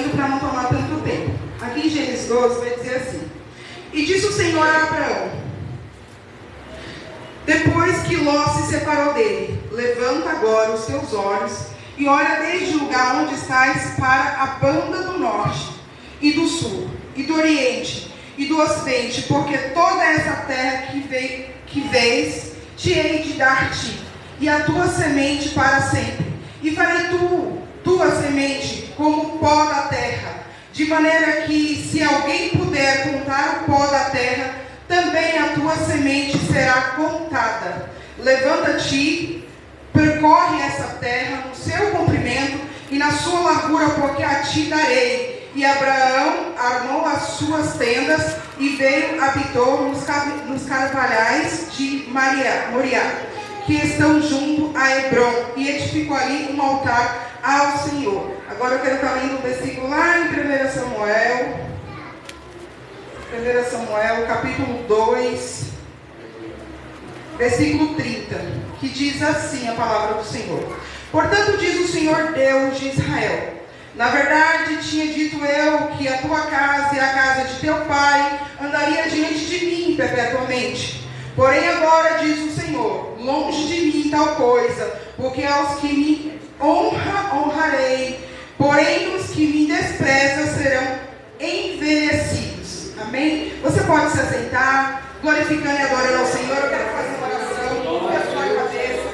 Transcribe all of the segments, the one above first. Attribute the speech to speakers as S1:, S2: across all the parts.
S1: lendo para não tomar tanto tempo. Aqui em Gênesis 12 vai dizer assim: e disse o Senhor a Abraão, depois que Ló se separou dele: levanta agora os teus olhos e olha desde o lugar onde estás para a banda do norte e do sul, e do oriente e do ocidente, porque toda essa terra que vês te hei de dar-te, e a tua semente para sempre, e farei tua semente como o pó da terra, de maneira que, se alguém puder contar o pó da terra, também a tua semente será contada. Levanta-te, percorre essa terra no seu comprimento e na sua largura, porque a ti darei. E Abraão armou as suas tendas e veio, habitou nos carvalhais de Moriá, que estão junto a Hebrom, e edificou ali um altar ao Senhor. Agora eu quero estar lendo um versículo lá em 1 Samuel, capítulo 2, versículo 30, que diz assim a palavra do Senhor: portanto diz o Senhor Deus de Israel: na verdade tinha dito eu que a tua casa e a casa de teu pai andaria diante de mim perpetuamente. Porém agora diz o Senhor: longe de mim tal coisa, porque aos que me honrarei, porém os que me desprezam serão envelhecidos. Amém? Você pode se assentar, glorificando e adorando ao Senhor. Eu quero fazer uma oração, a sua cabeça.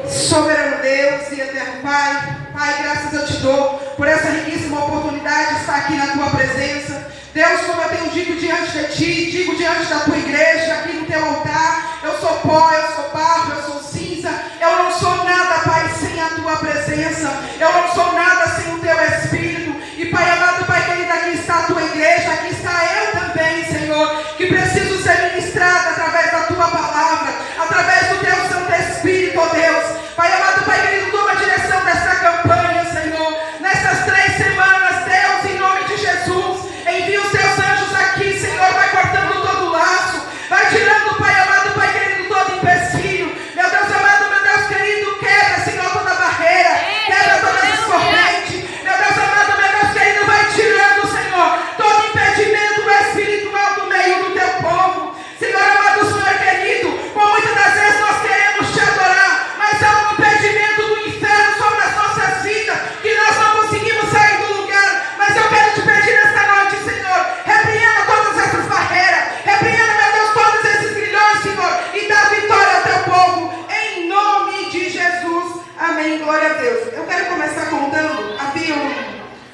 S1: Soberano Deus e eterno Pai, Pai, graças eu te dou por essa riquíssima oportunidade de estar aqui na tua presença. Deus, como eu tenho dito diante de ti, digo diante da tua igreja, aqui no teu altar: eu sou pó, eu sou barro, eu sou cinza, eu não sou nada, Pai, sem a tua presença, eu não sou nada sem o teu Espírito. E Pai amado, Pai querido, aqui está a tua igreja, aqui está eu também, Senhor, que preciso ser ministrado através da tua palavra, através do teu Santo Espírito, ó Deus. Pai amado, Pai querido, toma a direção desta campanha, Senhor, nessas 3 semanas, Deus, em nome de Jesus. Envia os teus anjos aqui, Senhor, vai cortando todo o laço, vai tirando, Pai amado, Pai querido, todo empecilho. Meu Deus amado, meu Deus querido, quebra, Senhor, toda barreira, quebra todas as correntes. Meu Deus amado, meu Deus querido, vai tirando, Senhor, todo impedimento espiritual do meio do teu povo. Senhor amado, Senhor querido, por muitas das vezes nós queremos te adorar, mas há um impedimento do inferno sobre as nossas vidas, que nós não conseguimos sair do lugar. Mas eu quero te pedir nesta noite, Senhor, repreenda todas essas barreiras, repreenda, meu Deus, todos esses grilhões, Senhor, e dá vitória ao teu povo, em nome de Jesus. Amém, glória a Deus. Eu quero começar contando. Havia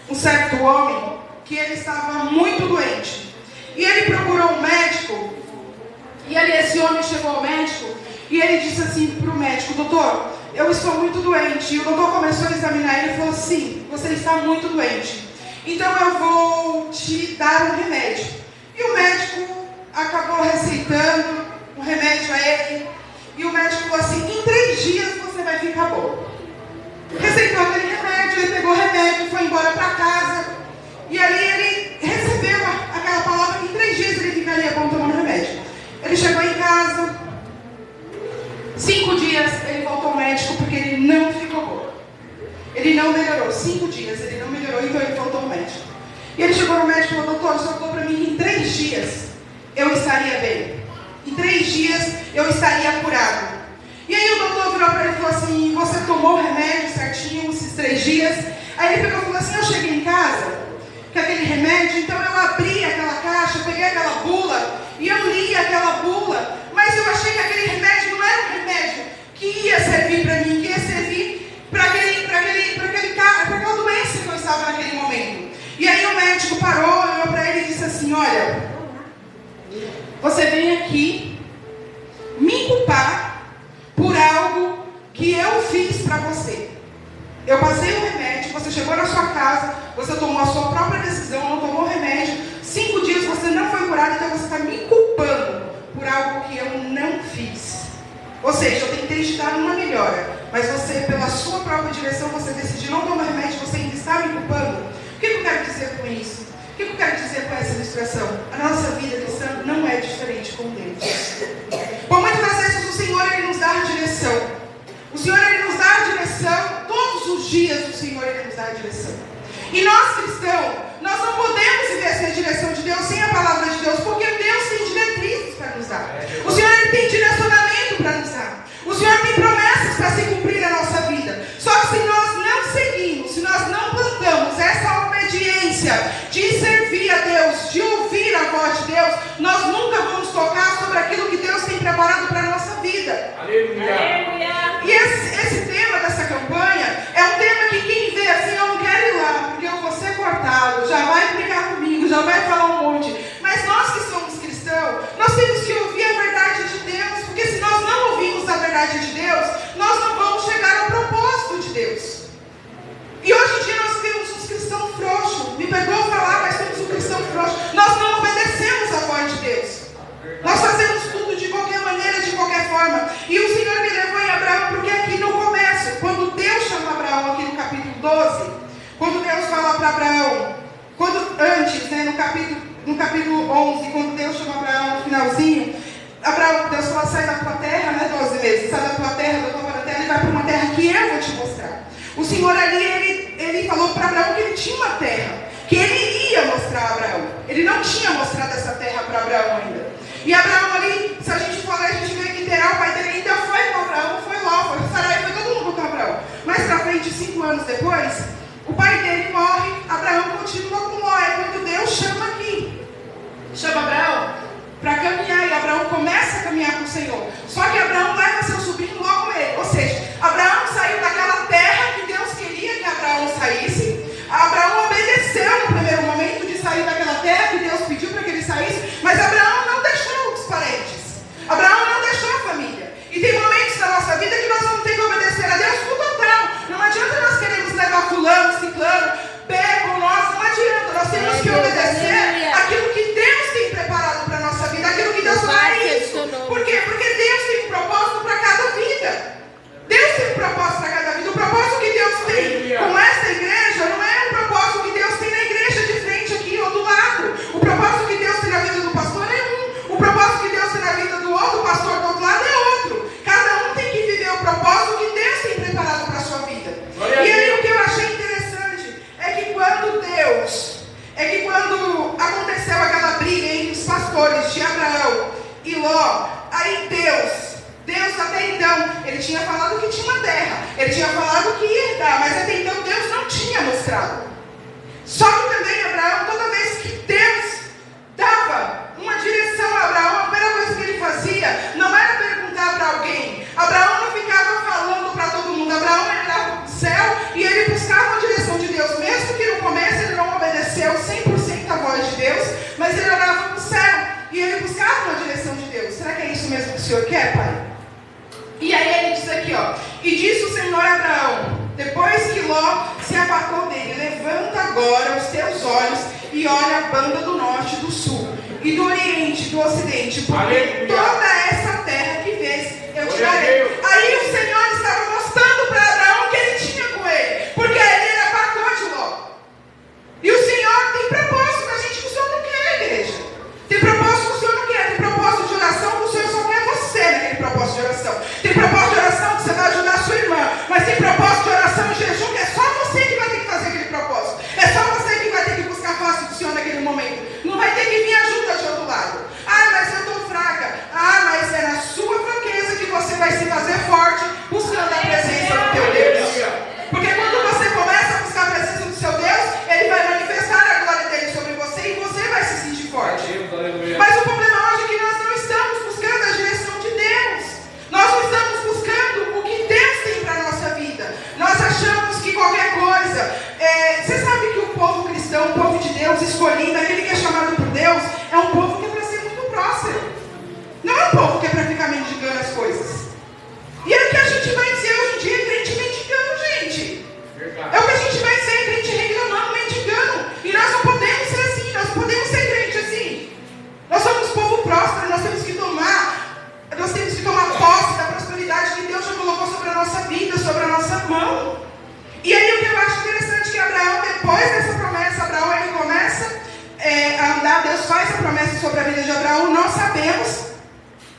S1: um certo homem que ele estava muito doente, e ele procurou um médico, e esse homem chegou ao médico, e ele disse assim para o médico: doutor, eu estou muito doente. E o doutor começou a examinar ele e falou: sim, você está muito doente, então eu vou te dar um remédio. E o médico acabou receitando um remédio a ele, e o médico falou assim: em 3 dias você vai ficar bom. Receitou aquele remédio, ele pegou o remédio, foi embora para casa, e ali ele recebeu aquela palavra que em 3 dias ele ficaria bom tomando remédio. Ele chegou em casa, 5 dias ele voltou ao médico porque ele não ficou bom. Ele não melhorou. 5 dias ele não melhorou, então ele voltou ao médico. E ele chegou no médico e falou: doutor, o senhor falou para mim que em 3 dias eu estaria bem. Em 3 dias eu estaria curado. E aí o doutor virou para ele e falou assim: você tomou o remédio certinho esses 3 dias? Aí ele pegou e falou assim: eu cheguei em casa com aquele remédio, então eu abri aquela caixa, peguei aquela bula e eu li aquela bula, mas eu achei que aquele remédio não era um remédio que ia servir para mim, que ia servir para aquela doença que eu estava naquele momento. E aí o médico parou, olhou para ele e disse assim: olha, você vem aqui me culpar por algo que eu fiz para você. Eu passei o remédio, você chegou na sua casa, você tomou a sua própria decisão, não tomou o remédio, 5 dias você não foi curado, então você está me culpando por algo que eu não fiz. Ou seja, eu tentei te dar uma melhora, mas você, pela sua própria direção, você decidiu não tomar remédio, você ainda está me culpando. O que eu quero dizer com isso? O que eu quero dizer com essa ilustração? A nossa vida cristã não é diferente com Deus. Por muitas das vezes o Senhor, Ele nos dá a direção. O Senhor, Ele nos dá a direção. Todos os dias o Senhor, Ele nos dá a direção. E nós cristãos, nós não podemos viver sem a direção de Deus, sem a palavra de Deus, porque Deus tem diretrizes para nos dar. O Senhor ele tem direcionamento para nos dar. O Senhor tem promessas para se cumprir na nossa vida. Só que se nós não seguimos, se nós não plantamos essa obediência de servir a Deus, de ouvir a voz de Deus, nós nunca vamos tocar sobre aquilo que Deus tem preparado para a nossa vida.
S2: Aleluia.
S1: E esse tema dessa campanha é um tema que quem vê assim, eu não quero ir lá, porque eu vou ser cortado, já vai brigar comigo, já vai falar um monte. Mas nós que somos cristãos, nós temos que ouvir a verdade de Deus, porque se nós não ouvirmos a verdade de Deus, nós não vamos chegar ao propósito de Deus. E hoje em dia nós temos uns cristãos frouxos, me perdoa falar, mas temos um cristão frouxo. Nós não obedecemos a voz de Deus. Nós fazemos tudo de qualquer maneira, de qualquer forma. E o Senhor me levou em Abraão, porque aqui no começo, quando Deus chama Abraão, aqui no capítulo 12, quando Deus fala para Abraão, antes, né, no capítulo 11, quando Deus chama Abraão no finalzinho, Abraão, Deus fala, sai da tua terra, né, 12 vezes, sai da tua terra, da tua terra, e vai para uma terra que eu vou te mostrar. O Senhor ali, ele falou para Abraão que ele tinha uma terra, que ele iria mostrar a Abraão. Ele não tinha mostrado essa terra para Abraão ainda. E Abraão ali, se a gente for ler, a gente vê que Terá, o pai dele ainda foi com Abraão, foi Ló, foi Sarai, foi todo mundo com Abraão. Mais para frente, 5 anos depois, o pai dele morre, Abraão continua com Ló. É quando Deus chama aqui, chama Abraão para caminhar, e Abraão começa a caminhar com o Senhor. Só que Abraão leva seu sobrinho logo com ele. Ou seja, Abraão saiu daquela terra que Deus queria que Abraão saísse. Abraão obedeceu no primeiro momento de sair daquela terra que Deus pediu para que ele saísse, mas Abraão não deixou os parentes. Abraão não deixou a família. E tem momentos da nossa vida que nós vamos ter que obedecer a Deus por total. Não adianta nós queremos levar fulano, ciclano, pego nós, não adianta. Nós temos que obedecer aquilo que Deus tem preparado para a nossa vida, aquilo que Deus faz. Por quê? Porque Deus tem um propósito para cada vida. Deus tem um propósito para cada vida. O propósito que Deus tem com essa igreja não é o propósito que Deus tem na igreja de frente aqui ou do lado. O propósito que Deus tem na vida do pastor é um. O propósito que Deus tem na vida do outro pastor do outro lado é outro. Cada um tem que viver o propósito que Deus tem preparado para a sua vida. E aí o que eu achei interessante é que quando aconteceu aquela briga entre os pastores de Abraão e Ló, aí Deus até então, ele tinha falado que tinha uma terra, ele tinha falado que ia dar, mas até então Deus não tinha mostrado. Só que também Abraão, toda vez que Deus dava uma direção a Abraão, a primeira coisa que ele fazia não era perguntar para alguém. Abraão não ficava falando para todo mundo. Abraão olhava para o céu e ele buscava a direção de Deus, mesmo que no começo ele não obedeceu 100% a voz de Deus, mas ele olhava para o céu e ele buscava uma direção de Deus. Será que é isso mesmo que o Senhor quer, Pai? E aí ele diz aqui, ó, e disse o Senhor a Abraão, depois que Ló se apartou dele, levanta agora os teus olhos e olha a banda do norte e do sul, e do oriente e do ocidente, porque toda essa terra que vês eu te darei. Aí o Senhor estava mostrando para Abraão o que ele tinha com ele, porque ele era pacote de Ló. E o Senhor tem propósito com a gente que o Senhor não quer, igreja. Tem propósito que o Senhor não quer, tem propósito de oração que o Senhor só quer você naquele propósito de oração. Tem propósito de oração que você vai ajudar a sua irmã, mas tem propósito de oração e jejum que é só você que vai ter que fazer aquele propósito. É só você que vai ter que buscar a face do Senhor naquele momento. Não vai ter que vir ajuda de outro lado. Ah, mas eu estou fraca. Ah, mas é na sua fraqueza que você vai se fazer forte buscando a presença do teu Deus. Porque quando você começa a buscar a presença do seu Deus, Ele vai manifestar a glória dele sobre você e você vai se sentir forte. Mas o problema hoje é que nós não estamos buscando a direção de Deus. Nós não estamos buscando o que Deus tem para a nossa vida. Nós achamos que qualquer coisa... Você sabe que o povo cristão, o povo de Deus escolhido, aquele que é chamado por Deus, é um povo que é para ser muito próspero. Não é um povo que é para ficar mendigando as coisas. E é o que a gente vai dizer hoje em dia, crente mendigando, gente. É o que a gente vai dizer, crente reclamando, mendigando. E nós não podemos ser assim, nós não podemos ser crente assim. Nós somos povo próspero, nós temos que tomar posse da prosperidade que Deus já colocou sobre a nossa vida, sobre a nossa mão. E aí o que eu acho interessante é que Abraão, depois dessa promessa, Abraão ele começa a andar, Deus faz a promessa sobre a vida de Abraão. Nós sabemos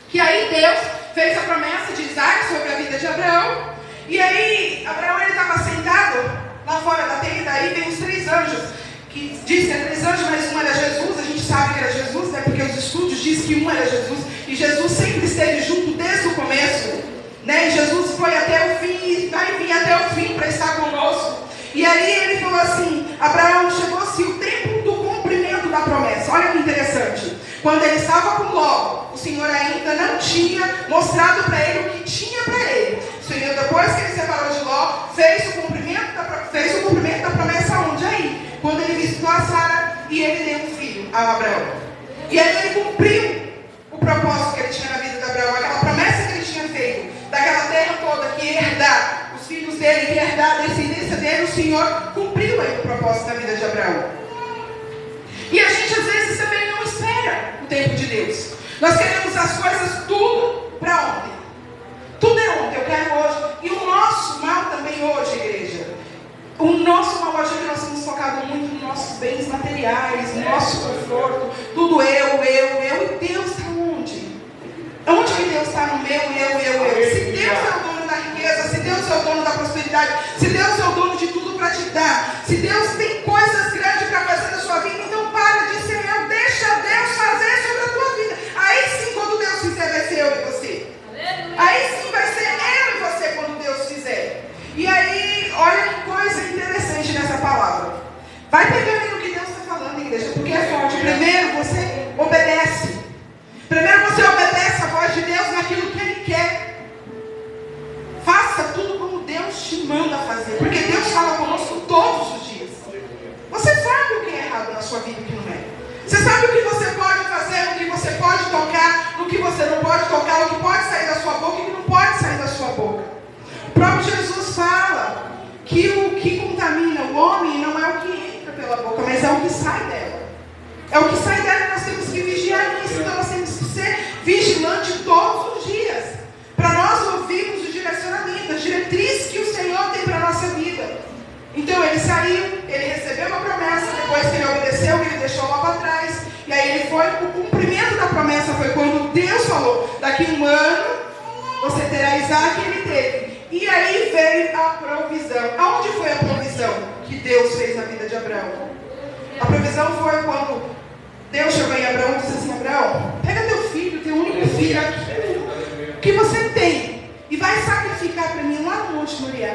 S1: que aí Deus fez a promessa de Isaac sobre a vida de Abraão. E aí Abraão ele estava sentado lá fora da tenda, aí vem os 3 anjos que diz que eram 3 anjos, mas um era Jesus. A gente sabe que era Jesus, né? Porque os estudos dizem que um era Jesus. E Jesus sempre esteve junto desde o começo, né? E Jesus foi até o fim e vai vir até o fim para estar conosco. E aí ele falou assim: Abraão, chegou-se o tempo do cumprimento da promessa. Olha que interessante. Quando ele estava com Ló, o Senhor ainda não tinha mostrado para ele o que tinha para ele. O Senhor, depois que ele separou de Ló, fez o cumprimento da promessa onde? Aí, quando ele visitou a Sara e ele deu um filho a Abraão. E aí ele cumpriu o propósito que ele tinha na vida de Abraão, aquela promessa que ele tinha feito, daquela terra toda que ia herdar os filhos dele, que ia herdar a descendência dele. O Senhor cumpriu aí o propósito da vida de Abraão. E a gente às vezes também não espera o tempo de Deus. Nós queremos as coisas tudo para ontem. Tudo é ontem, eu quero hoje. E o nosso mal também hoje, igreja. O nosso mal hoje é que nós temos focado muito nos nossos bens materiais, no nosso conforto. Tudo eu. E Deus está onde? Onde que Deus está no meu, eu? Se Deus é o dono da riqueza, se Deus é o dono da prosperidade, se Deus é o dono de tudo para te dar, se Deus tem coisas grandes para fazer na sua vida, então para de ser eu, deixa Deus fazer sobre a tua vida. Aí sim, quando Deus fizer, vai ser eu e você. Aí sim vai ser eu e você quando Deus fizer. E aí, olha que coisa interessante nessa palavra. Vai pegando no que Deus está falando, igreja, porque é forte. Primeiro você obedece. Primeiro você obedece a voz de Deus naquilo que Ele quer. Faça tudo como Deus te manda fazer, porque Deus fala conosco todos os dias. Você sabe o que é errado na sua vida e o que não é. Você sabe o que você pode fazer, o que você pode tocar, no que você não pode tocar, o que pode sair da sua boca e o que não pode sair da sua boca. O próprio Jesus fala que o que contamina o homem não é o que entra pela boca, mas é o que sai dela. É o que sai dela, nós temos que vigiar nisso. Então nós temos que ser vigilantes todos os dias, para nós ouvirmos o direcionamento, a diretriz que o Senhor tem para a nossa vida. Então ele saiu, ele recebeu uma promessa, depois que ele obedeceu, ele deixou lá para trás. E aí ele foi, o cumprimento da promessa foi quando Deus falou: daqui 1 ano você terá Isaac, e ele teve. E aí veio a provisão. Aonde foi a provisão que Deus fez na vida de Abraão? A provisão foi quando Deus chegou em Abraão e disse assim: Abraão, pega teu filho, teu único filho aqui, que você tem, e vai sacrificar para mim lá no Monte Moriá.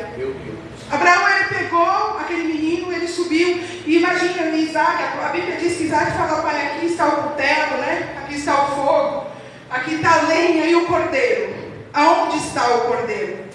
S1: Abraão, ele pegou aquele menino, ele subiu, e imagina, Isaac, a Bíblia diz que Isaac falou: pai, aqui está o cutelo, né? Aqui está o fogo, aqui está a lenha e o cordeiro. Aonde está o cordeiro?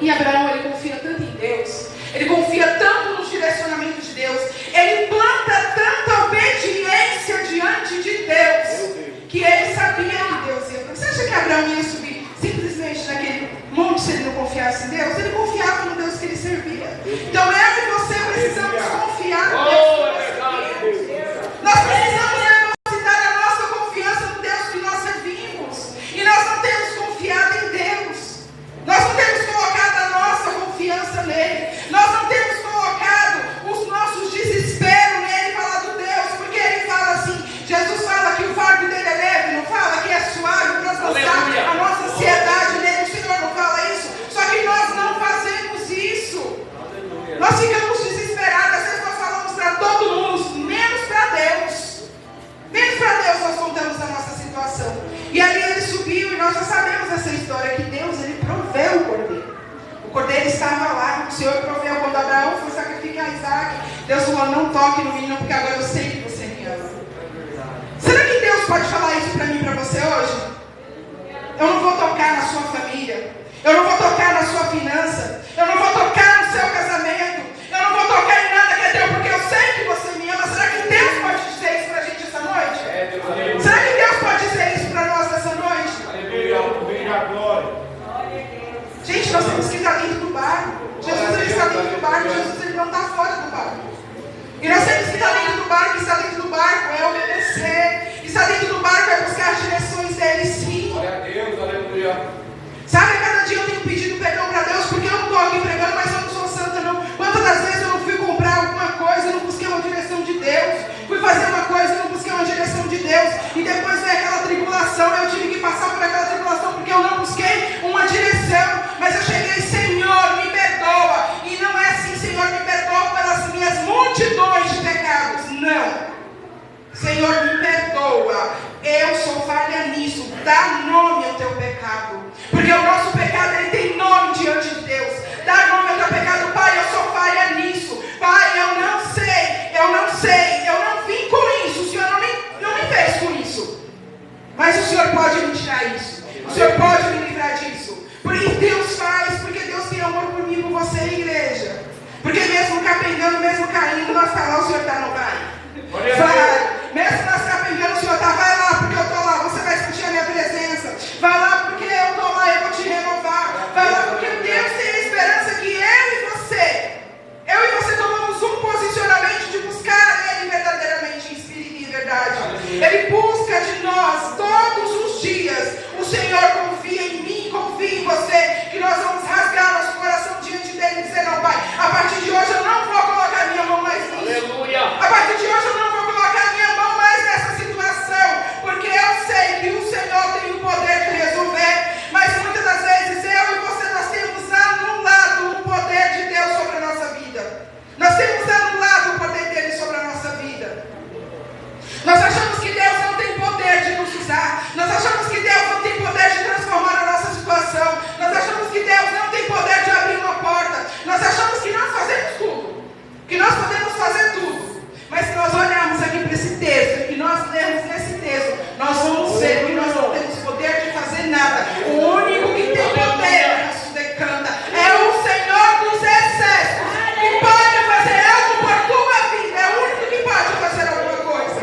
S1: E Abraão, ele confia tanto em Deus, ele confia tanto nos direcionamentos de Deus, ele planta tanta obediência diante de Deus, que ele sabia que Deus ia. Você acha que Abraão ia subir simplesmente naquele monte se ele não confiasse em Deus? Ele confiava no Deus que ele servia. Então eu e você precisamos confiar no Deus que nós servimos. Nós precisamos depositar a nossa confiança no Deus que nós servimos. E nós não temos confiado em Deus. Nós não temos colocado a nossa confiança nele. Nós não temos colocado os nossos desesperos nele, falado Deus, porque ele fala assim, Jesus fala que o fardo dele é leve, não fala que é suave, para lançar a nossa ansiedade nele. O Senhor não fala isso, só que nós não fazemos isso. Nós ficamos desesperados, às vezes nós falamos para todo mundo, menos para Deus. Menos para Deus nós contamos a nossa situação. E ali ele subiu, e nós já sabemos essa história, que Deus, ele proveu o cordeiro. O cordeiro estava lá, o Senhor proveu. Quando Abraão foi sacrificar Isaac, Deus falou: não toque no menino, porque agora eu sei que você me ama. Será que Deus pode falar isso para mim e para você hoje? Eu não vou tocar na sua família, eu não vou tocar na sua finança, eu não vou tocar no seu casamento, eu não vou tocar em nada que é teu, porque eu sei que você me ama. Será que Deus pode dizer isso para a gente essa noite? Será que Deus pode dizer isso para nós essa noite? Gente, nós temos que estar dentro do barco. Jesus, ele está dentro do barco. Jesus, ele não está fora do barco. E nós temos que estar dentro do barco. Estar dentro do barco é obedecer. Estar dentro do barco é buscar as direções dele, sim.
S2: Glória a Deus, aleluia.
S1: Sabe, a cada dia eu tenho pedido perdão para Deus, porque eu não estou aqui pregando, mas eu não sou santa, não. Quantas das vezes eu não fui comprar alguma coisa, eu não busquei uma direção de Deus. Fui fazer uma coisa, eu não busquei uma direção de Deus. E depois veio aquela tribulação, eu tive que passar por aquela tribulação, porque eu não busquei uma direção. Mas eu cheguei: Senhor, me perdoa. E não é assim: Senhor, me perdoa pelas minhas multidões de pecados. Dá nome ao teu pecado. Porque o nosso pecado, ele tem nome diante de Deus. Dá nome ao teu pecado. Pai, eu sou falha nisso. Pai, eu não sei, eu não vim com isso. O Senhor não me fez com isso. Mas o Senhor pode me tirar isso. O Senhor pode me livrar disso. Porque Deus faz, porque Deus tem amor por mim, por você, igreja. Porque mesmo capengando, mesmo caindo, nós está lá, o Senhor está, não vai? Vai. Mesmo nós capengando, o Senhor está, vai lá, porque eu estou lá, você vai sentir a minha presença. Vai lá, porque eu estou lá, eu vou te renovar. Vai lá, porque Deus tem a esperança que eu e você tomamos um posicionamento de buscar Ele verdadeiramente em espírito e em verdade. Ele busca de nós todos os dias. O Senhor confia em mim, confia em você, que nós vamos rasgar nosso coração diante dele e dizer: não, Pai, a partir de hoje eu não vou colocar minha mão mais nisso.
S2: Aleluia.
S1: A partir de hoje eu não vou colocar minha mão mais nessa situação, porque eu sei que o Senhor tem o poder de resolver. Mas muitas das vezes eu e você, nós temos anulado o poder de Deus sobre a nossa vida. Nós temos anulado o poder dele sobre a nossa vida. Nós achamos que Deus não tem poder de nos usar. Nós achamos que Deus não tem poder de transformar a nossa situação. Nós achamos que Deus não tem poder de abrir uma porta. Nós achamos que nós fazemos tudo, que nós podemos fazer tudo. Mas se nós olharmos aqui para esse texto, que nós lemos nesse texto, nós vamos ver que nós não temos poder de fazer nada. O único que tem poder, nosso decanta, é o Senhor dos Exércitos, que pode fazer algo por tua vida. É o único que pode fazer alguma coisa.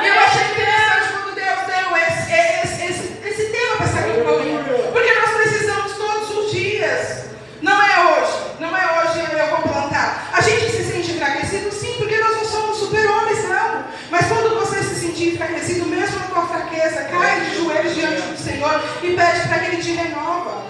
S1: E eu achei interessante quando Deus deu esse tema para essa campanha, porque nós precisamos todos os dias. Não é hoje eu vou plantar. A gente se sente enfraquecido, sim, porque nós não somos super-homens, não. Mas quando você se sentir enfraquecido, mesmo na tua fraqueza, cai de joelhos diante do Senhor e pede para que Ele te renova.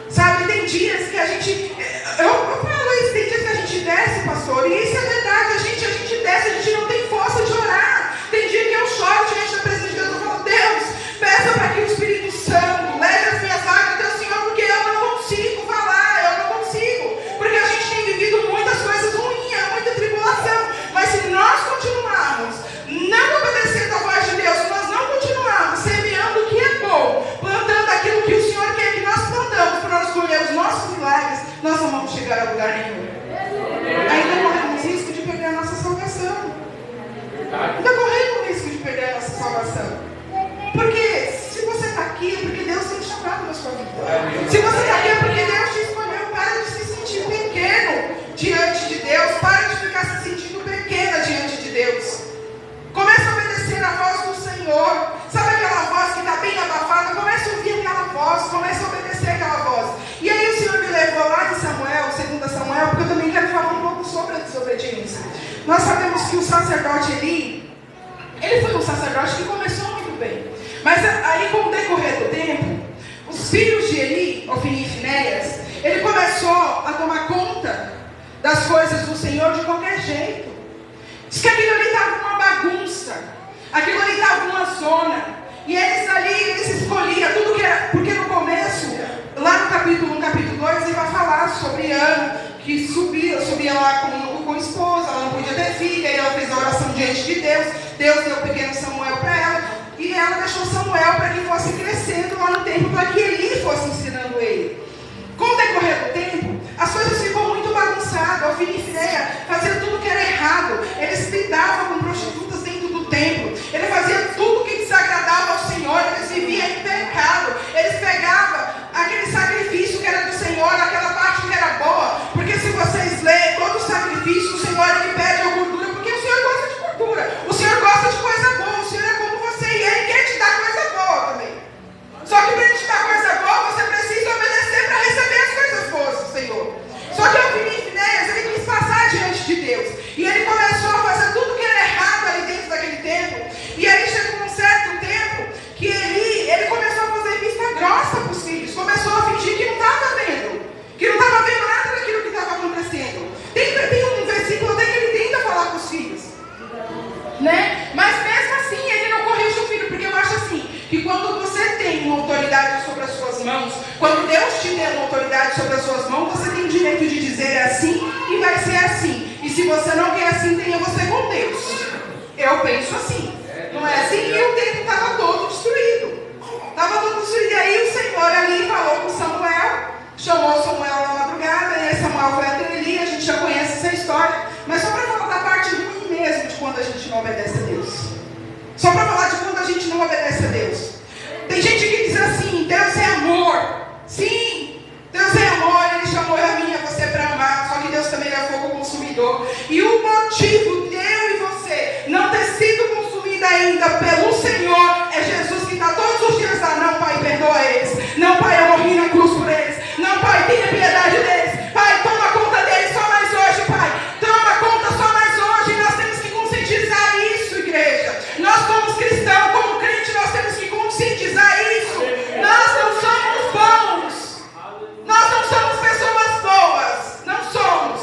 S1: Sabe, tem dias que a gente... Eu falo isso, tem dias que a gente desce, pastor, e isso é verdade. A gente desce, a gente não tem força de orar. Tem dia que eu choro diante da presença de Deus. Eu falo: Deus, peça para que o Espírito Santo leve as minhas lágrimas até o Senhor, porque eu não consigo falar, eu não consigo. Porque a gente tem vivido muitas coisas ruins, muita tribulação. Mas se nós continuarmos não obedecendo a voz de Deus, se nós não continuarmos semeando o que é bom, plantando aquilo que o Senhor quer que nós plantamos para nós colher os nossos milagres, nós não vamos chegar a lugar nenhum. Ainda corremos risco de perder a nossa salvação. Ainda corremos risco de perder a nossa salvação. Porque se você está aqui, é porque Deus tem te chamado na sua vida. Se você está aqui, é porque Deus te escolheu. Para de se sentir pequeno diante de Deus. Para de ficar se sentindo pequena diante de Deus. Comece a obedecer a voz do Senhor. Sabe aquela voz que está bem abafada? Comece a ouvir aquela voz. Comece a obedecer aquela voz. E aí o Senhor me levou lá em Samuel, 2 Samuel, porque eu também quero falar um pouco sobre a desobediência. Nós sabemos que o sacerdote Eli, ele foi um sacerdote que começou muito bem. Mas aí, com o decorrer do tempo, os filhos de Eli, Ofni e Finéias, ele começou a tomar conta das coisas do Senhor de qualquer jeito. Diz que aquilo ali estava uma bagunça, aquilo ali estava uma zona. E eles escolhiam tudo que era, porque no começo, lá no capítulo 1, capítulo 2, ele vai falar sobre Ana, que subia lá com a esposa, ela não podia ter filha, e ela fez a oração diante de Deus. Deus deu o pequeno Samuel para ela, e ela deixou Samuel para que fosse crescendo lá no templo, para que Eli fosse ensinando ele. Com o decorrer do tempo, as coisas ficou muito bagunçadas. Ofni e Finéias faziam tudo que era errado. Eles lidavam com prostitutas dentro do templo. Eles faziam tudo que desagradava ao Senhor. Eles viviam em pecado. Eles pegavam aquele sacrifício que era do Senhor, aquela parte que era boa. Porque se vocês lerem todo o sacrifício, o Senhor ele pede a gordura, porque o Senhor gosta de gordura. O Senhor gosta de coisa boa. O Senhor é como você e Ele quer te dar coisa boa também. Só que para Ele te dar coisa boa, você precisa obedecer para receber as coisas boas do Senhor. Só que Ofni e Finéias, ele quis passar diante de Deus. E ele começou a fazer tudo que era errado ali dentro daquele templo. E aí chegou um certo tempo que ele começou a fazer vista grossa para os filhos. Começou a fingir que não estava vendo. Que não estava vendo nada daquilo que estava acontecendo. Tem um versículo até que ele tenta falar com os filhos. Né? Mas mesmo assim, ele não corrige o filho. Porque eu acho assim, que quando você tem uma autoridade sobre as suas mãos, quando Deus te der uma autoridade sobre as suas mãos, você tem o direito de dizer assim e vai ser assim. E se você não quer assim, tenha você com Deus. Eu penso assim. Não é assim? E o tempo estava todo Senhor ali falou com Samuel, chamou Samuel na madrugada, e aí Samuel foi até Eli, a gente já conhece essa história, mas só para falar da parte ruim mesmo de quando a gente não obedece a Deus. Só para falar de quando a gente não obedece a Deus. Tem gente que diz assim, Deus é amor. Sim, Deus é amor, Ele chamou a mim e a você para amar, só que Deus também é fogo consumidor. E o motivo de eu e você não ter sido consumida ainda pelo Senhor é Jesus que está todos os dias lá. Não, Pai, perdoa eles. Não, Pai, eu morri na cruz por eles. Não, Pai, tenha piedade deles. Pai, toma conta deles só mais hoje, Pai. Toma conta só mais hoje. Nós temos que conscientizar isso, igreja. Nós como cristãos, como crente, nós temos que conscientizar isso. Nós não somos bons. Nós não somos pessoas boas. Não somos.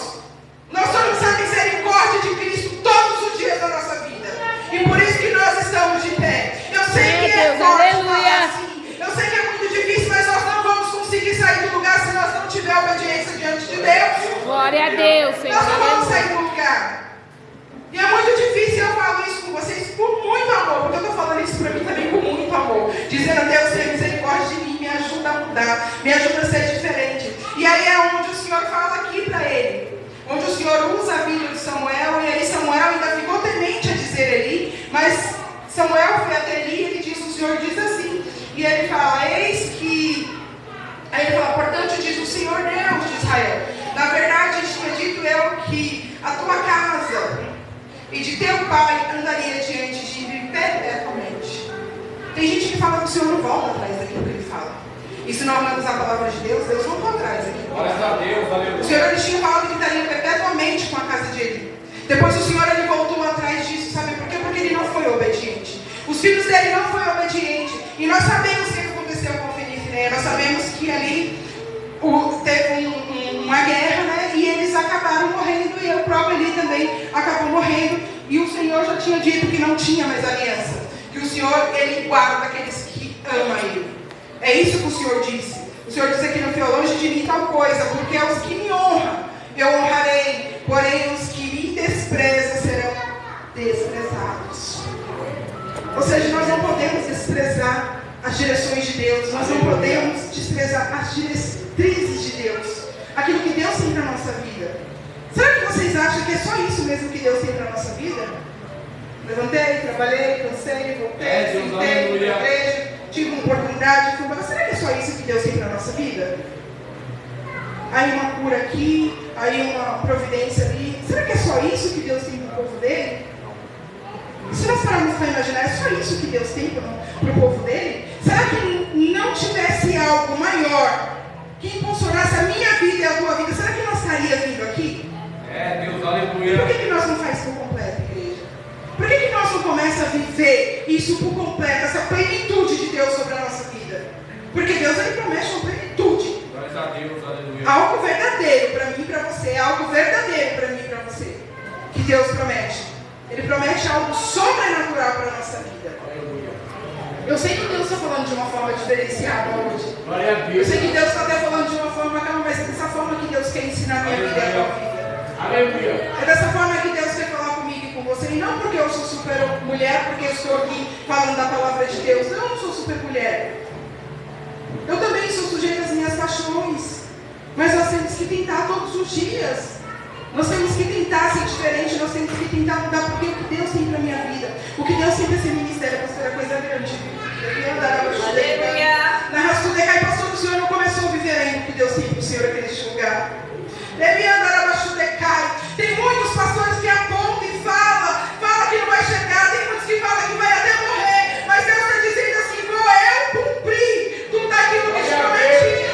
S1: Nós somos a misericórdia de Cristo todos os dias da nossa vida. E por isso que nós estamos de pé. Eu sei que é forte falar assim. Eu sei que é muito difícil, mas nós não vamos conseguir sair do lugar se nós não tivermos obediência diante de Deus.
S2: Glória a Deus, Senhor.
S1: Nós não vamos sair do lugar. E é muito difícil, eu falo isso com vocês por muito amor, porque eu estou falando isso para mim também com muito amor. Dizendo, Deus, tenha misericórdia de mim, me ajuda a mudar, me ajuda a ser diferente. E aí é onde o Senhor fala aqui para ele. Onde o Senhor usa a vida de Samuel, e aí Samuel ainda ficou temente a dizer Eli, mas Samuel foi até Eli e ele disse, o Senhor diz assim, e ele fala, eis que, aí ele fala, portanto diz o Senhor Deus de Israel, na verdade tinha dito eu que a tua casa e de teu pai andaria diante de mim perpetuamente. Tem gente que fala que o Senhor não volta atrás daquilo que ele fala. E se nós não usar a palavra de Deus, Deus não volta atrás daquilo.
S3: Glória a Deus, aleluia.
S1: O Senhor ele tinha falado que estaria perpetuamente com a casa de Eli. Depois o Senhor ele voltou atrás disso, sabe por quê? Porque ele não foi obediente. Os filhos dele não foram obedientes. E nós sabemos o que aconteceu com Ofni e Finéias. Nós sabemos que ali teve uma guerra, né? E eles acabaram morrendo. E o próprio Eli também acabou morrendo. E o Senhor já tinha dito que não tinha mais aliança. Que o Senhor ele guarda aqueles que amam Ele. É isso que o Senhor disse. O Senhor disse aqui no Filho, longe de mim tal coisa, porque os que me honram, eu honrarei, porém os que me desprezam serão desprezados. Ou seja, nós não podemos desprezar as direções de Deus, nós não podemos desprezar as diretrizes de Deus, aquilo que Deus tem para a nossa vida. Será que vocês acham que é só isso mesmo que Deus tem para a nossa vida? Levantei, trabalhei, cansei, voltei, sentei, fui para a igreja, tive uma oportunidade, fui para... Será que é só isso que Deus tem para a nossa vida? Aí uma cura aqui, aí uma providência ali. Será que é só isso que Deus tem para o povo dele? Se nós pararmos para imaginar, é só isso que Deus tem para o povo dele? Será que não tivesse algo maior que impulsionasse a minha vida e a tua vida? Será que nós estaríamos vindo aqui?
S3: Deus, aleluia.
S1: Por que nós não fazemos por completo, igreja? Por que nós não começamos a viver isso por completo, essa plenitude de Deus sobre a nossa vida? Porque Deus ele promete uma plenitude.
S3: Glória a Deus, aleluia.
S1: Algo verdadeiro para mim e para você. Algo verdadeiro para mim e para você. Que Deus promete. Ele promete algo sobrenatural para a nossa vida.
S3: Aleluia.
S1: Eu sei que Deus está falando de uma forma diferenciada hoje.
S3: Glória a
S1: Eu
S3: Deus.
S1: sei que Deus está até falando de uma forma, calma, mas é dessa forma que Deus quer ensinar a minha vida e a tua vida.
S3: Aleluia.
S1: É dessa forma que Deus quer falar comigo e com você. E não porque eu sou super mulher, porque eu estou aqui falando da palavra de Deus. Não, eu não sou super mulher. Eu também sou sujeita às minhas paixões. Mas nós temos que tentar todos os dias. Nós temos que tentar ser diferente. Nós temos que tentar mudar, porque o que Deus tem para a minha vida, o que Deus tem para esse ministério, pastor, é coisa grande. Na Rastudecai, pastor, o Senhor não começou a viver ainda o que Deus tem para o Senhor aqui neste lugar. Tem muitos pastores que apontam e falam que não vai chegar, tem muitos que falam que vai até morrer, mas Deus está dizendo assim, vou eu cumprir tudo aquilo que te prometi.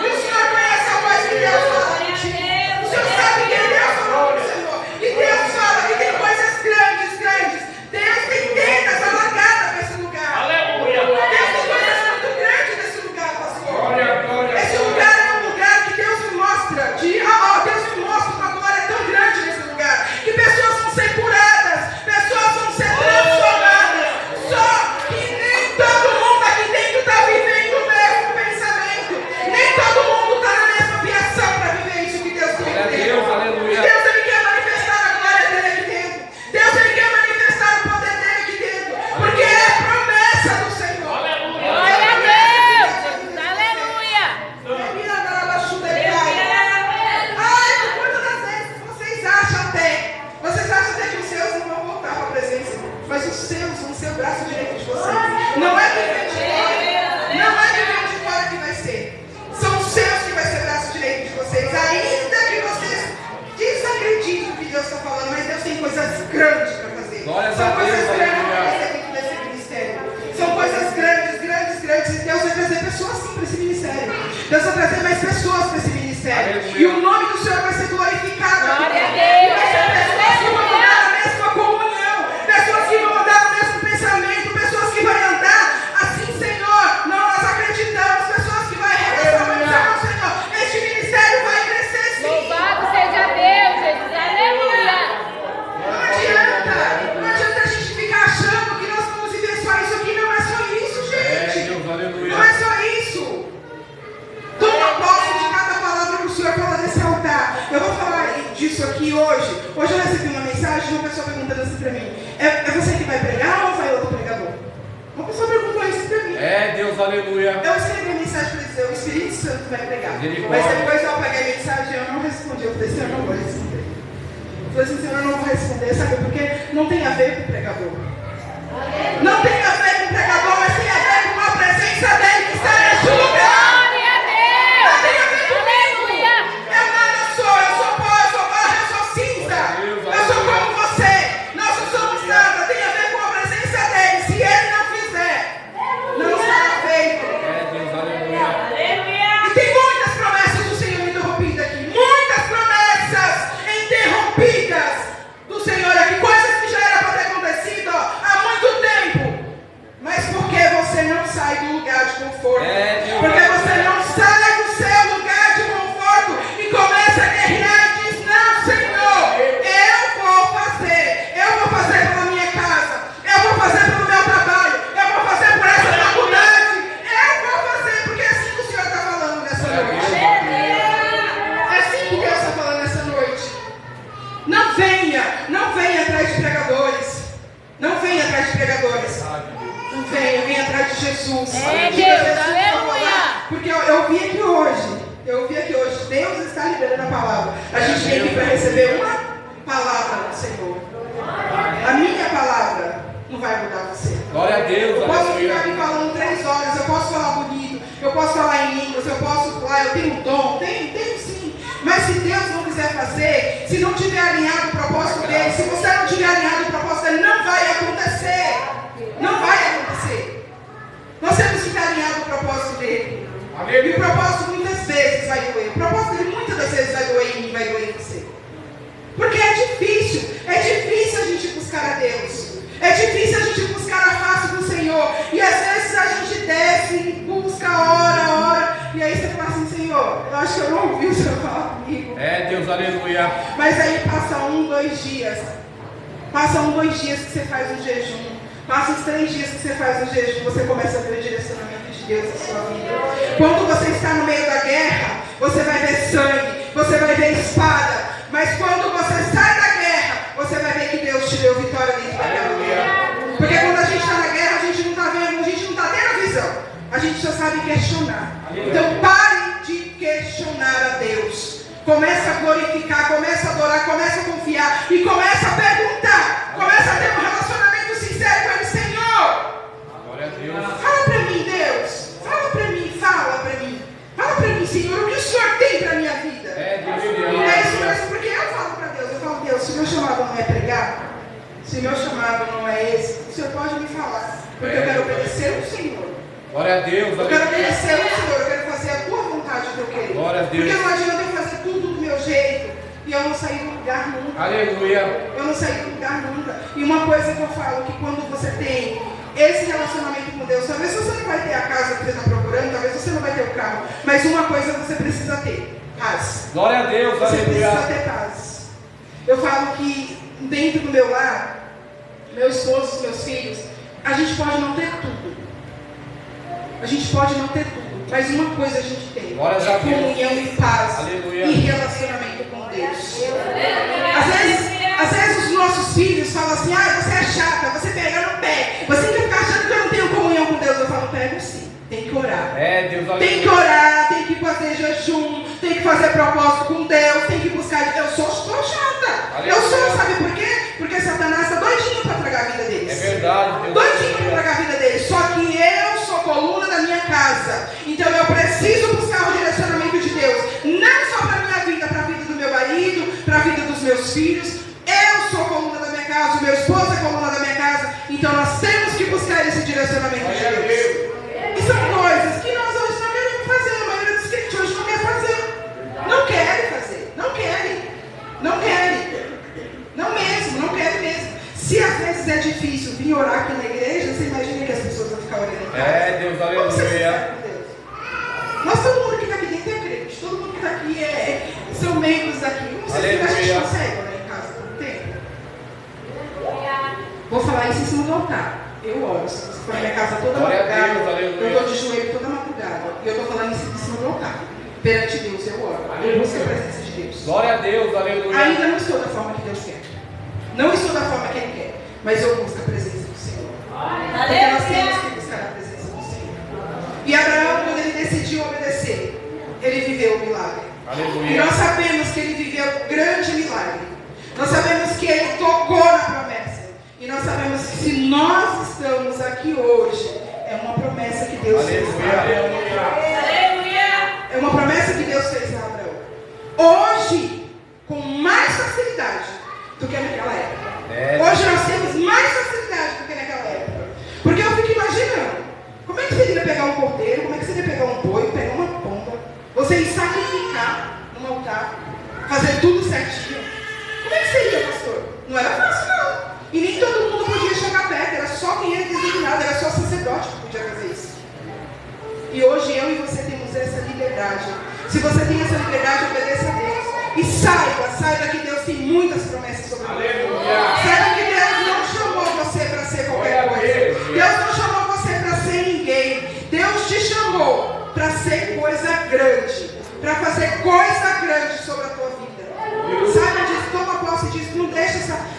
S1: E o Senhor conhece a voz que Deus fala contigo. O Senhor sabe que Deus falou com o Senhor. E Deus fala que tem coisas grandes, grandes. Deus tem tendas alagadas para esse lugar.
S3: Aleluia.
S1: Deus tem coisas muito grandes nesse lugar, pastor.
S3: Glória, glória.
S1: Esse lugar é um lugar que Deus ministério. E o nome do Senhor vai ser glorificado.
S2: Glória a
S1: E
S2: Deus.
S1: vai ser pessoas que vão andar na mesma comunhão, pessoas que vão andar no mesmo pensamento, pessoas que vão andar assim, Senhor. Não, nós acreditamos, pessoas que vão arregaçar, Senhor. Este ministério vai crescer sim.
S2: Louvado seja Deus, Jesus. Aleluia.
S1: Não adianta a gente ficar achando que nós vamos viver só isso aqui. Não é só isso, gente.
S3: Deus, aleluia.
S1: Não é só isso. Toma posse de cada palavra que o Senhor fala desse altar. Eu vou falar disso aqui hoje. Hoje eu recebi uma mensagem de uma pessoa perguntando assim pra mim: é você que vai pregar ou vai outro pregador? Uma pessoa perguntou isso pra mim.
S3: Deus, aleluia.
S1: Eu escrevi a mensagem para dizer: o Espírito Santo vai pregar.
S3: Misericórdia.
S1: Mas depois eu peguei a mensagem e eu não respondi. Eu falei: Senhor, eu não vou responder. Eu falei assim: Senhor, eu não vou responder. Sabe por quê? Não tem a ver com o pregador. Não tem a ver com o pregador, mas tem a ver com a presença dele que está neste lugar.
S2: Glória a Deus.
S1: Não tem a ver comigo.
S2: Aleluia.
S1: Eu nada sou, eu sou pó, eu sou barro, eu sou cinza. Eu sou como você. Nós não somos nada. Tem a ver com a presença dele. Se ele não fizer, não será feito.
S3: Deus, aleluia.
S2: Aleluia.
S1: E tem muitas promessas do Senhor interrompidas aqui. Muitas promessas interrompidas do Senhor aqui. Coisas que já era para ter acontecido há muito tempo. Mas porque você não sai do lugar de conforto. Porque você não sai do seu lugar de conforto e começa a guerrear e diz: não, Senhor, eu vou fazer. Eu vou fazer pela minha casa. Eu vou fazer pelo meu trabalho. Eu vou fazer por essa faculdade. Eu vou fazer, porque é assim que o Senhor está falando nessa noite. É assim que Deus está falando nessa noite. Não venha atrás de pregadores. Não venha atrás de pregadores. Não venha atrás de Jesus.
S2: Deus,
S1: Jesus,
S2: aleluia.
S1: porque eu vi aqui hoje, Deus está liberando a palavra. A gente tem aqui para receber uma palavra do Senhor. A minha palavra não vai mudar você.
S3: Glória a Deus,
S1: Eu posso
S3: aleluia.
S1: ficar aqui falando 3 horas, eu posso falar bonito, eu posso falar em línguas, eu posso falar, eu tenho dom, tenho sim. Mas se Deus não quiser fazer, se não tiver alinhado o propósito dele, se você não tiver alinhado o propósito dele, não vai acontecer. Não vai acontecer. Nós temos que estar alinhado o propósito dele. E o propósito muitas vezes vai doer. O propósito dele muitas das vezes vai doer em mim, vai doer em você. Porque é difícil a gente buscar a Deus. É difícil a gente buscar a face do Senhor. E às vezes a gente desce, busca, ora. E aí você fala assim: Senhor, eu acho que eu não ouvi o Senhor falar comigo.
S3: Deus, aleluia.
S1: Mas aí passa 1, 2 dias. Passa 1, 2 dias que você faz um jejum. Passa os 3 dias que você faz um jejum. Você começa a ver o direcionamento de Deus na sua vida. Quando você está no meio da guerra, você vai ver sangue, você vai ver espada. Mas quando você sai da guerra, você vai ver que Deus te deu vitória dentro daquela guerra. Porque quando a gente está na guerra, a gente não está vendo, a gente não está tendo a visão. A gente só sabe questionar. Então pare de questionar a Deus. Comece a glorificar, comece a adorar, comece a confiar e comece a perguntar. Comece a ter um relacionamento sincero com ele: Senhor,
S3: Glória a Deus.
S1: fala para mim, Deus. Fala para mim, Fala para mim, Senhor, o que o Senhor tem para a minha vida.
S3: Deus.
S1: É isso mesmo, porque eu falo para Deus. Eu falo: Deus, se o meu chamado não é pregar, se o meu chamado não é esse, o Senhor pode me falar. Porque eu quero obedecer o Senhor.
S3: Glória a Deus,
S1: Eu quero
S3: aleluia.
S1: obedecer o Senhor, eu quero fazer a tua vontade, o teu querer.
S3: Glória a Deus.
S1: Porque não adianta eu fazer tudo do meu jeito e eu não sair do lugar nunca.
S3: Aleluia.
S1: Eu não saí do lugar nunca. E uma coisa que eu falo, que quando você tem esse relacionamento com Deus, talvez você não vai ter a casa que você está procurando, talvez você não vai ter o carro, mas uma coisa você precisa ter: paz.
S3: Glória a Deus,
S1: Você precisa
S3: aleluia.
S1: ter paz. Eu falo que dentro do meu lar, meu esposo, meus filhos, a gente pode não ter tudo. A gente pode não ter tudo, mas uma coisa a gente tem:
S3: Glória a Deus.
S1: comunhão e paz.
S3: Aleluia.
S1: E relacionamento com Deus. Às vezes os nossos filhos falam assim: você é chata, você pega no pé, você quer ficar achando que eu não tenho comunhão com Deus. Eu falo: pego sim, tem que orar.
S3: Deus, aleluia.
S1: Tem que orar, tem que fazer jejum, tem que fazer propósito com Deus, tem que buscar. Eu sou chata.
S3: Aleluia.
S1: Eu sou, sabe por quê? Porque Satanás está doidinho para tragar a vida deles.
S3: É verdade, Deus.
S1: Doidinho para tragar a vida deles. Só que eu sou coluna da minha casa. Então eu preciso buscar o direcionamento de Deus. Não só para a minha vida, para a vida do meu marido, para a vida dos meus filhos. Eu sou coluna da minha casa, o meu esposo é coluna da minha casa. Então nós temos que buscar esse direcionamento de Deus. E são coisas que nós hoje não queremos fazer. A maioria dos crentes hoje não quer fazer. Não quer são membros daqui. Não sei se a gente
S3: Aleluia.
S1: consegue orar em casa por um tempo. Vou falar isso em cima do altar. Eu oro. Se você for na minha casa toda
S3: Glória a
S1: madrugada,
S3: Deus, aleluia.
S1: eu estou de joelho toda madrugada. E eu estou falando isso em cima do altar. Perante Deus, eu oro. Eu busco a presença de Deus.
S3: Glória a Deus, aleluia.
S1: Ainda não estou da forma que Deus quer. Não estou da forma que Ele quer. Mas eu busco a presença do Senhor. Porque nós temos que buscar a presença do Senhor. E Abraão, quando ele decidiu obedecer, ele viveu o milagre. E
S3: Aleluia.
S1: nós sabemos que ele viveu um grande milagre. Nós sabemos que ele tocou na promessa. E nós sabemos que se nós estamos aqui hoje, é uma promessa que Deus fez a Abraão. É uma promessa que Deus fez a Abraão. Hoje, com mais facilidade do que naquela época. Hoje nós temos mais facilidade do que naquela época. Porque eu fico imaginando, como é que você iria pegar um cordeiro, como é que você iria pegar um boi, pegar uma pomba, você ia sacrificar no altar, fazer tudo certinho. Como é que seria, pastor? Não era fácil, não. E nem todo mundo podia chegar perto, era só quem era designado, era só sacerdote que podia fazer isso. E hoje eu e você temos essa liberdade. Se você tem essa liberdade, obedeça a Deus. E saiba que Deus tem muitas promessas sobre você. Saiba que Deus não chamou você para ser qualquer coisa. Deus não chamou você para ser ninguém. Deus te chamou para ser coisa grande. Para fazer coisa grande sobre a tua vida. Saiba disso, toma posse disso. Não deixa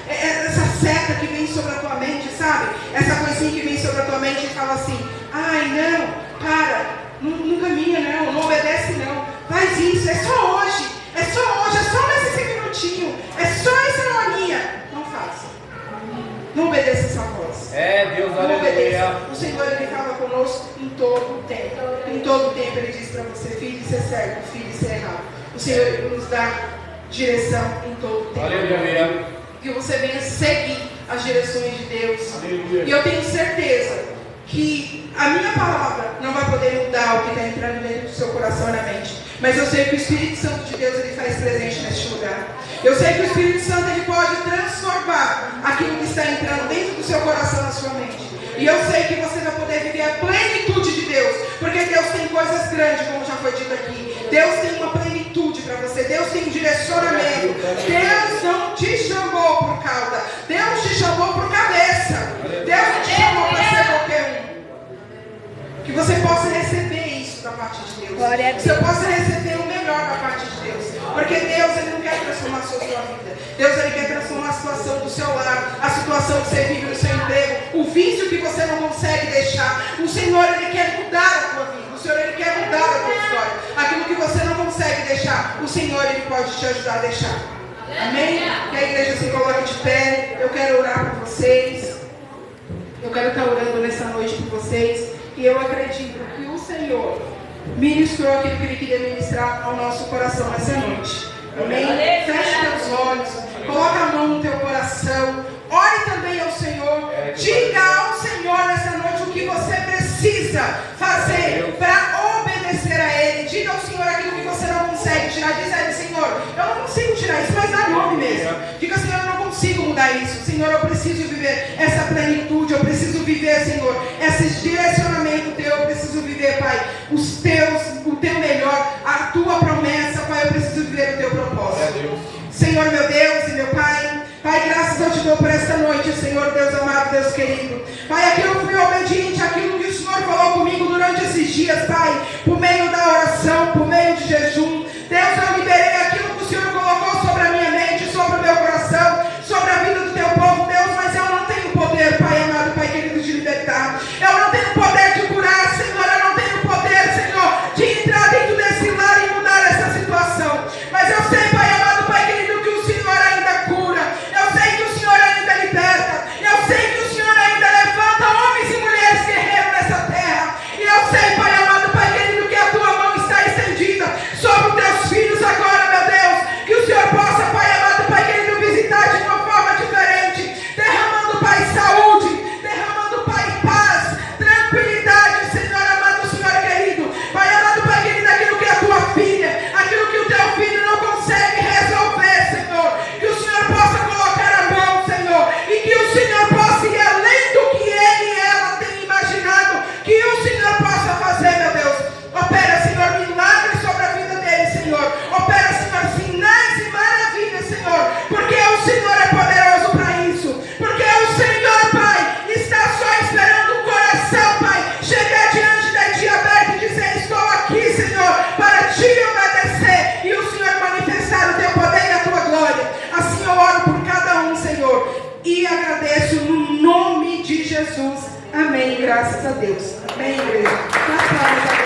S1: essa seta que vem sobre a tua mente, sabe? Essa coisinha que vem sobre a tua mente e fala assim: ai, não, para, não caminha, não obedece, não. Faz isso, é só hoje. É só nesse minutinho. É só essa horinha. Não faça. Não obedeça essa voz.
S3: Deus,
S1: Não
S3: aleluia.
S1: obedeça. O Senhor, Ele fala conosco em todo o tempo. Em todo o tempo Ele diz para você: filho, ser certo, filho, ser errado. O Senhor, Ele nos dá direção em todo o tempo.
S3: Aleluia.
S1: Que você venha seguir as direções de Deus.
S3: Aleluia.
S1: E eu tenho certeza que a minha palavra não vai poder mudar o que está entrando dentro do seu coração e na mente. Mas eu sei que o Espírito Santo de Deus, ele faz presente neste lugar. Eu sei que o Espírito Santo, ele pode transformar aquilo que está entrando dentro do seu coração, na sua mente. E eu sei que você vai poder viver a plenitude de Deus. Porque Deus tem coisas grandes, como já foi dito aqui. Deus tem uma plenitude para você. Deus tem um direcionamento. Deus não te chamou por cauda. Deus te chamou por cabeça. Deus não te chamou para ser qualquer um. Que você possa receber isso da parte de Deus. Que você possa receber o melhor da parte de Deus. Porque Deus, ele não quer transformar a sua vida. Deus, ele quer transformar a situação do seu lar, a situação que você vive no seu emprego, o vício que você não consegue deixar. O Senhor, ele quer mudar a tua vida. O Senhor, ele quer mudar a tua história. Aquilo que você não consegue deixar, o Senhor, ele pode te ajudar a deixar. Amém? Que a igreja se coloque de pé. Eu quero orar por vocês. Eu quero estar orando nessa noite por vocês. E eu acredito que o Senhor ministrou aquilo que Ele queria ministrar ao nosso coração nessa noite. Amém? Feche teus olhos, coloca a mão no teu coração, ore também ao Senhor, diga ao Senhor nessa noite o que você precisa fazer para obedecer a Ele. Diga ao Senhor aquilo que você não consegue tirar. Diz a Ele: Senhor, eu não consigo tirar isso, mas dá nome mesmo. Diga: Senhor, eu não consigo mudar isso. Senhor, eu preciso viver essa plenitude, eu preciso viver, Senhor, esse direcionamento teu. Eu preciso viver, Pai, o teu melhor, a tua promessa, Pai. Eu preciso viver o teu propósito. Senhor, meu Deus e meu Pai, Pai, graças eu te dou por esta noite, Senhor, Deus amado, Deus querido. Pai, aqui eu fui obediente àquilo que o Senhor falou comigo durante esses dias, Pai, por meio da oração, por meio de jejum. Deus, eu liberei aquilo que o Senhor colocou sobre a minha mente, sobre o meu coração, sobre a vida do teu povo, Deus, mas eu não tenho poder, Pai amado, Pai querido, de libertar. Eu não tenho poder de curar, Senhor, eu não tenho poder, Senhor, de entrar dentro desse lar e mudar essa situação. Mas eu sei, Pai amado, Pai querido, que o Senhor ainda cura. Eu sei que o Senhor ainda liberta. Eu sei que o Senhor ainda levanta homens e mulheres guerreiros nessa terra. E eu sei, Pai amado, Pai querido, que a tua mão está estendida sobre os teus filhos agora, Jesus. Amém. Graças a Deus. Amém, igreja. Nós vamos